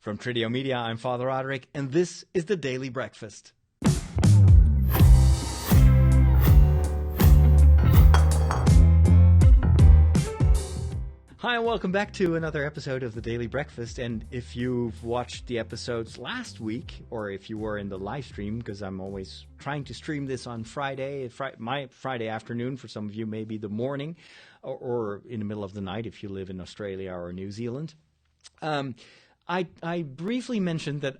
From Tridio Media, I'm Father Roderick, and this is the Daily Breakfast. Hi, and welcome back to another episode of the Daily Breakfast. And if you've watched the episodes last week, or if you were in the live stream, because I'm always trying to stream this on Friday, my Friday afternoon, for some of you, maybe the morning, or in the middle of the night if you live in Australia or New Zealand. I briefly mentioned that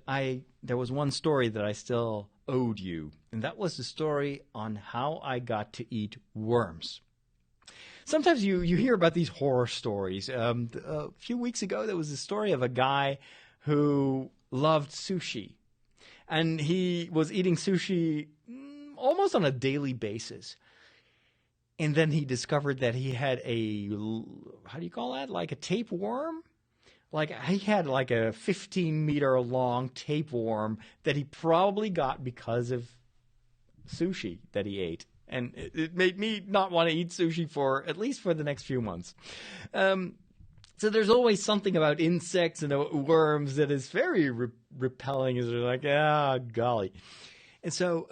there was one story that I still owed you, and that was the story on how I got to eat worms. Sometimes you hear about these horror stories. A few weeks ago, there was a story of a guy who loved sushi, and he was eating sushi almost on a daily basis. And then he discovered that he had how do you call that? Like a tapeworm? Like he had like a 15-meter long tapeworm that he probably got because of sushi that he ate. And it made me not want to eat sushi at least for the next few months. So there's always something about insects and worms that is very repelling. Is like, golly. And so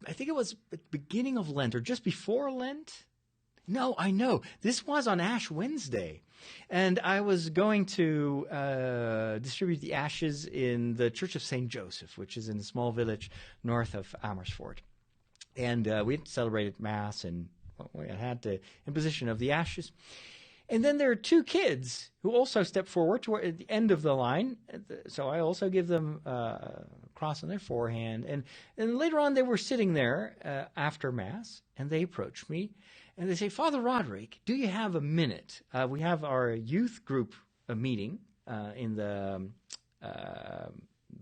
I think it was at the beginning of Lent or just before Lent. No, I know. This was on Ash Wednesday. And I was going to distribute the ashes in the Church of St. Joseph, which is in a small village north of Amersfoort. And we had celebrated Mass, and we had the imposition of the ashes. And then there are two kids who also step forward toward the end of the line. So I also give them a cross on their forehead. And later on, they were sitting there after Mass, and they approached me. And they say, Father Roderick, do you have a minute? We have our youth group meeting in the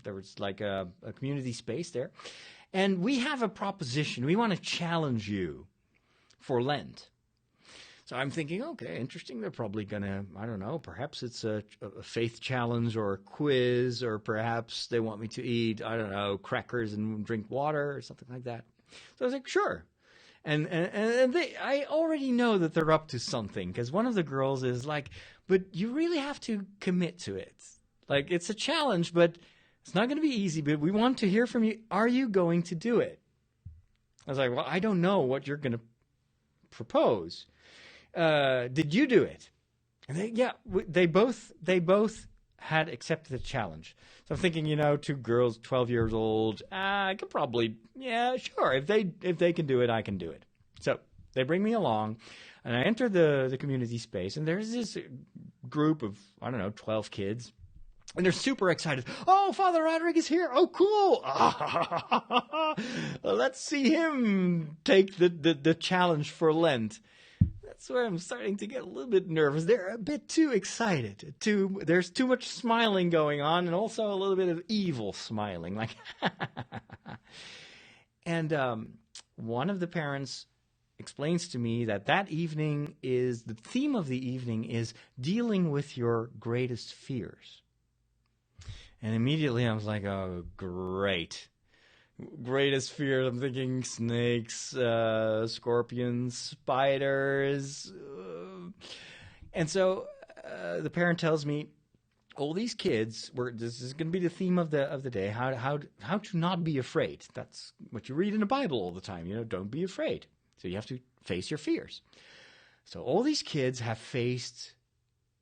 there was like a community space there. And we have a proposition. We want to challenge you for Lent. So I'm thinking, okay, interesting. They're probably going to, I don't know, perhaps it's a faith challenge or a quiz, or perhaps they want me to eat, I don't know, crackers and drink water or something like that. So I was like, sure. And I already know that they're up to something, because one of the girls is like, but you really have to commit to it. Like, it's a challenge, but it's not going to be easy, but we want to hear from you. Are you going to do it? I was like, well, I don't know what you're going to propose. Did you do it? And they both had accepted the challenge. So I'm thinking, two girls, 12 years old, I could probably, sure. If they can do it, I can do it. So they bring me along, and I enter the community space, and there's this group of, 12 kids. And they're super excited. Oh, Father Roderick is here. Oh, cool. Let's see him take the challenge for Lent. That's where I'm starting to get a little bit nervous. They're a bit too excited. There's too much smiling going on, and also a little bit of evil smiling. Like, and one of the parents explains to me that evening is, the theme of the evening is dealing with your greatest fears. And immediately I was like, oh, great. Greatest fears. I'm thinking snakes, scorpions, spiders. And so the parent tells me, all these kids, this is going to be the theme of the day, how to not be afraid. That's what you read in the Bible all the time. Don't be afraid. So you have to face your fears. So all these kids have faced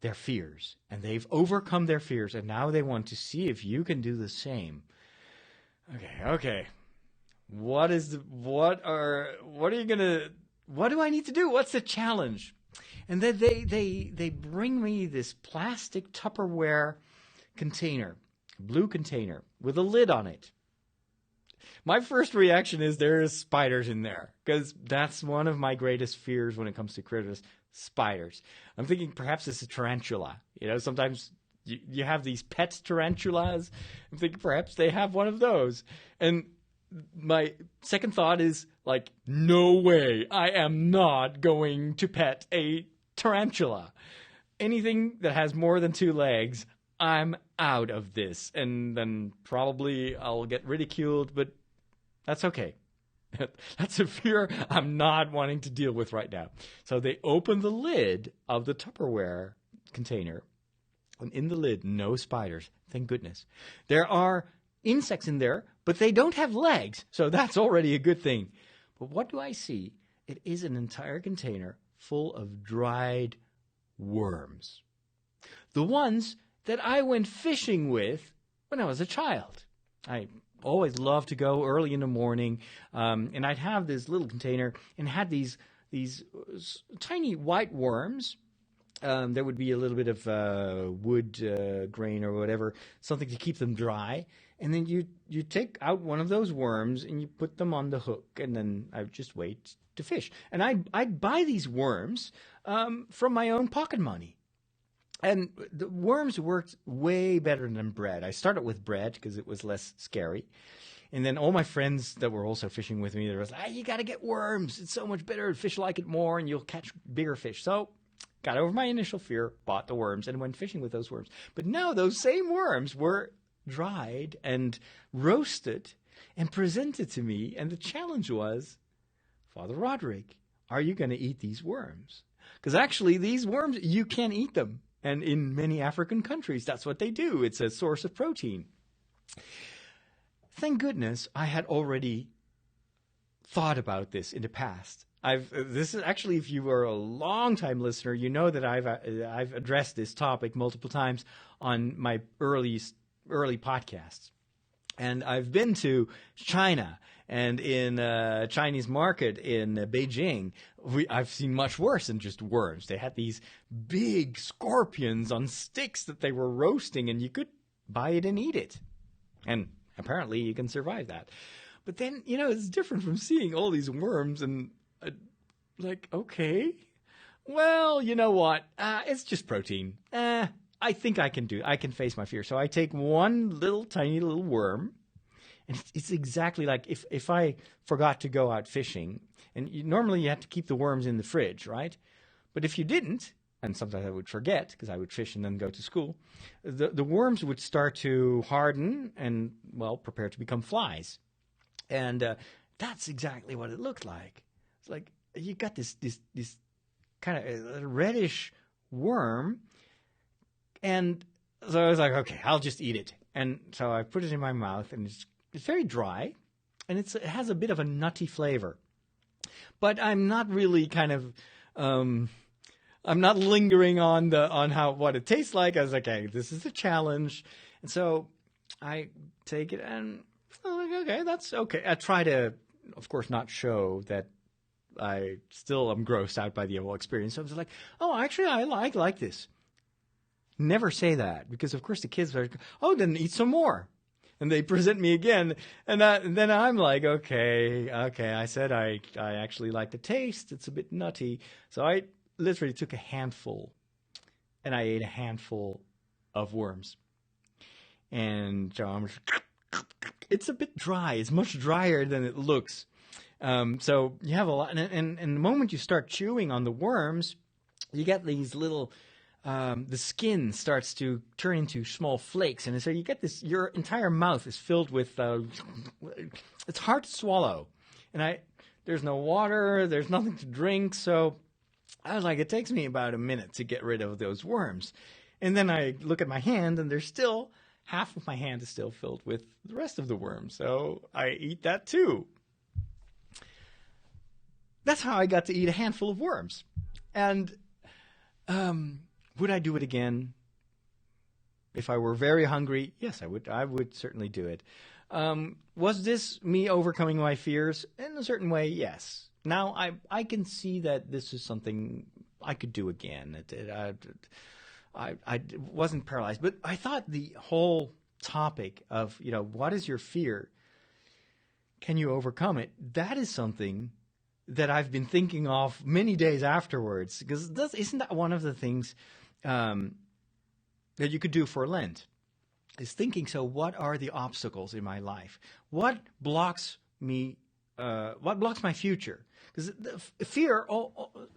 their fears, and they've overcome their fears, and now they want to see if you can do the same. Okay. What do I need to do? What's the challenge? And then they bring me this plastic Tupperware container, blue container with a lid on it. My first reaction is there's spiders in there, because that's one of my greatest fears when it comes to critters. Spiders. I'm thinking perhaps it's a tarantula. Sometimes you have these pet tarantulas. I'm thinking perhaps they have one of those. And my second thought is like, no way. I am not going to pet a tarantula. Anything that has more than 2 legs, I'm out of this. And then probably I'll get ridiculed, but that's okay. That's a fear I'm not wanting to deal with right now. So they open the lid of the Tupperware container, And in the lid, no spiders. Thank goodness. There are insects in there, but they don't have legs, so that's already a good thing. But what do I see? It is an entire container full of dried worms. The ones that I went fishing with when I was a child. I always loved to go early in the morning, and I'd have this little container and had these tiny white worms. There would be a little bit of wood grain or whatever, something to keep them dry. And then you take out one of those worms and you put them on the hook, and then I would just wait to fish. And I'd buy these worms from my own pocket money. And the worms worked way better than bread. I started with bread because it was less scary. And then all my friends that were also fishing with me, they were like, you got to get worms. It's so much better. Fish like it more and you'll catch bigger fish. So got over my initial fear, bought the worms, and went fishing with those worms. But now those same worms were dried and roasted and presented to me. And the challenge was, Father Roderick, are you going to eat these worms? Because actually these worms, you can eat them. And in many African countries, that's what they do. It's a source of protein. Thank goodness I had already thought about this in the past. This is actually, if you are a long-time listener, you know that I've addressed this topic multiple times on my early podcasts. And I've been to China, and in Chinese market in Beijing, I've seen much worse than just worms. They had these big scorpions on sticks that they were roasting, and you could buy it and eat it. And apparently you can survive that. But then, it's different from seeing all these worms and like, okay, well, you know what? It's just protein. I think I can face my fear. So I take one tiny little worm, and it's exactly like if I forgot to go out fishing, and normally you have to keep the worms in the fridge, right? But if you didn't, and sometimes I would forget because I would fish and then go to school, the worms would start to harden and, well, prepare to become flies. And that's exactly what it looked like. It's like you got this kind of reddish worm. And so I was like, okay, I'll just eat it. And so I put it in my mouth, and it's very dry, and it has a bit of a nutty flavor. But I'm not really kind of, I'm not lingering on what it tastes like. I was like, okay, this is a challenge. And so I take it, and I'm like, okay, that's okay. I try to, of course, not show that I still am grossed out by the whole experience. So I was like, oh, actually, I like this. Never say that, because of course the kids are, oh, then eat some more. And they present me again. And then I'm like, okay. I said I actually like the taste. It's a bit nutty. So I literally took a handful, and I ate a handful of worms. And so it's a bit dry. It's much drier than it looks. So you have a lot. And the moment you start chewing on the worms, you get these little... the skin starts to turn into small flakes. And so you get this, your entire mouth is filled with, it's hard to swallow. And there's no water, there's nothing to drink. So I was like, it takes me about a minute to get rid of those worms. And then I look at my hand, and there's still, half of my hand is still filled with the rest of the worms. So I eat that too. That's how I got to eat a handful of worms. And, would I do it again? If I were very hungry, yes, I would. I would certainly do it. Was this me overcoming my fears? In a certain way, yes. Now I can see that this is something I could do again. I wasn't paralyzed, but I thought the whole topic of, what is your fear? Can you overcome it? That is something that I've been thinking of many days afterwards, because isn't that one of the things that you could do for Lent, is thinking, so what are the obstacles in my life? What blocks me? What blocks my future? Because fear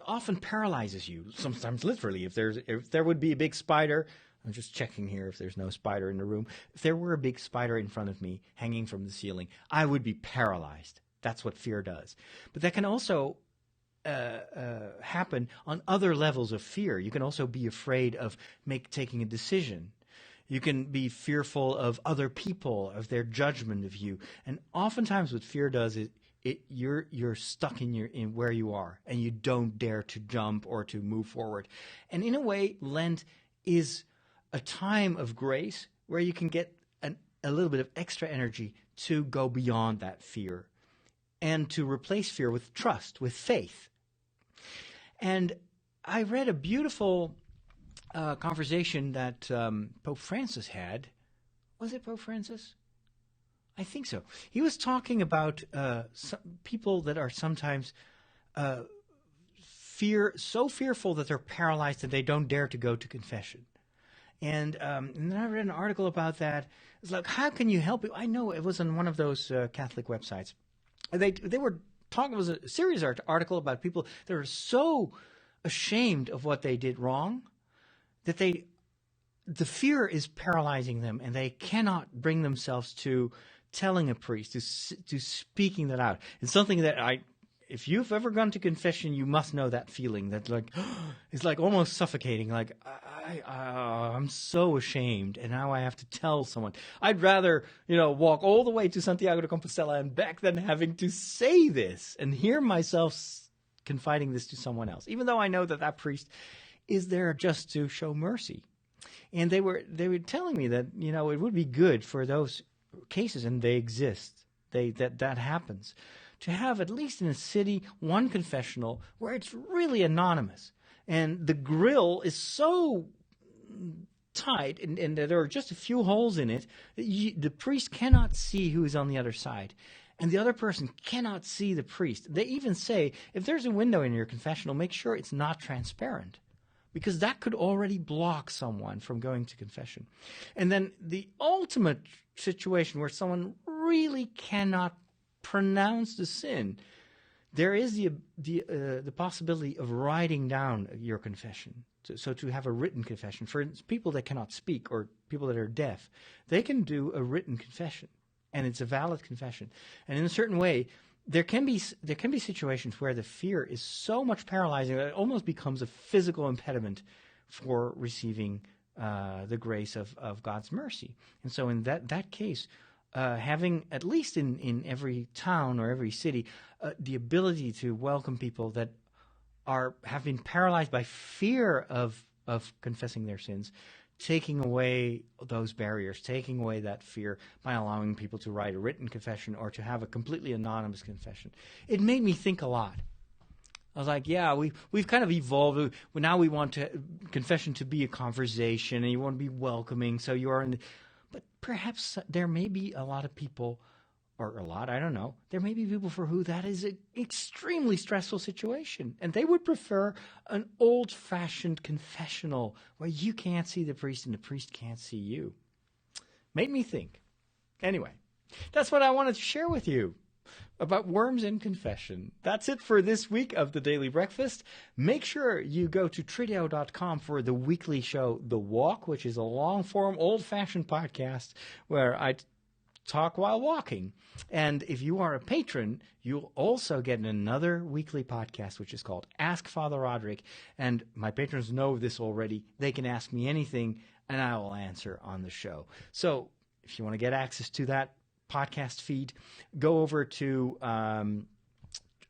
often paralyzes you, sometimes literally. If there would be a big spider, I'm just checking here if there's no spider in the room. If there were a big spider in front of me hanging from the ceiling, I would be paralyzed. That's what fear does. But that can also happen on other levels of fear. You can also be afraid of taking a decision. You can be fearful of other people, of their judgment of you. And oftentimes what fear does is you're stuck in where you are, and you don't dare to jump or to move forward. And in a way, Lent is a time of grace where you can get a little bit of extra energy to go beyond that fear and to replace fear with trust, with faith. And I read a beautiful conversation that Pope Francis had. Was it Pope Francis? I think so. He was talking about some people that are sometimes so fearful that they're paralyzed that they don't dare to go to confession. And then I read an article about that. It's like, how can you help it? I know it was on one of those Catholic websites. They were talking. It was a serious article about people that are so ashamed of what they did wrong that the fear is paralyzing them, and they cannot bring themselves to telling a priest, to speaking that out. It's something that if you've ever gone to confession, you must know that feeling that it's like almost suffocating. Like I'm so ashamed, and now I have to tell someone. I'd rather walk all the way to Santiago de Compostela and back than having to say this and hear myself confiding this to someone else, even though I know that priest is there just to show mercy. And they were telling me that it would be good for those cases, and they exist. That happens. To have, at least in a city, one confessional where it's really anonymous. And the grill is so tight, and there are just a few holes in it, that the priest cannot see who is on the other side. And the other person cannot see the priest. They even say, if there's a window in your confessional, make sure it's not transparent, because that could already block someone from going to confession. And then the ultimate situation where someone really cannot pronounce the sin, there is the possibility of writing down your confession. So to have a written confession. For people that cannot speak or people that are deaf, they can do a written confession, and it's a valid confession. And in a certain way, there can be situations where the fear is so much paralyzing that it almost becomes a physical impediment for receiving the grace of God's mercy. And so in that case, having, at least in every town or every city, the ability to welcome people that have been paralyzed by fear of confessing their sins, taking away those barriers, taking away that fear by allowing people to write a written confession or to have a completely anonymous confession. It made me think a lot. I was like, yeah, we've kind of evolved. Now we want confession to be a conversation, and you want to be welcoming. So you are but perhaps there may be a lot of people, I don't know. There may be people for who that is an extremely stressful situation, and they would prefer an old-fashioned confessional where you can't see the priest and the priest can't see you. Made me think. Anyway, that's what I wanted to share with you about worms in confession. That's it for this week of the Daily Breakfast. Make sure you go to Trideo.com for the weekly show, The Walk, which is a long-form, old-fashioned podcast where I talk while walking. And if you are a patron, you'll also get another weekly podcast, which is called Ask Father Roderick. And my patrons know this already. They can ask me anything, and I will answer on the show. So if you want to get access to that podcast feed, go over to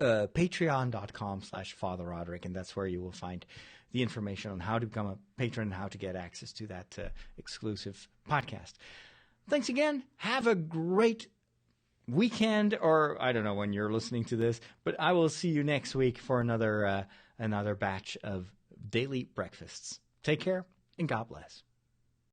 patreon.com/Father Roderick, and that's where you will find the information on how to become a patron and how to get access to that exclusive podcast. Thanks again. Have a great weekend, or I don't know when you're listening to this, but I will see you next week for another batch of Daily Breakfasts. Take care, and God bless.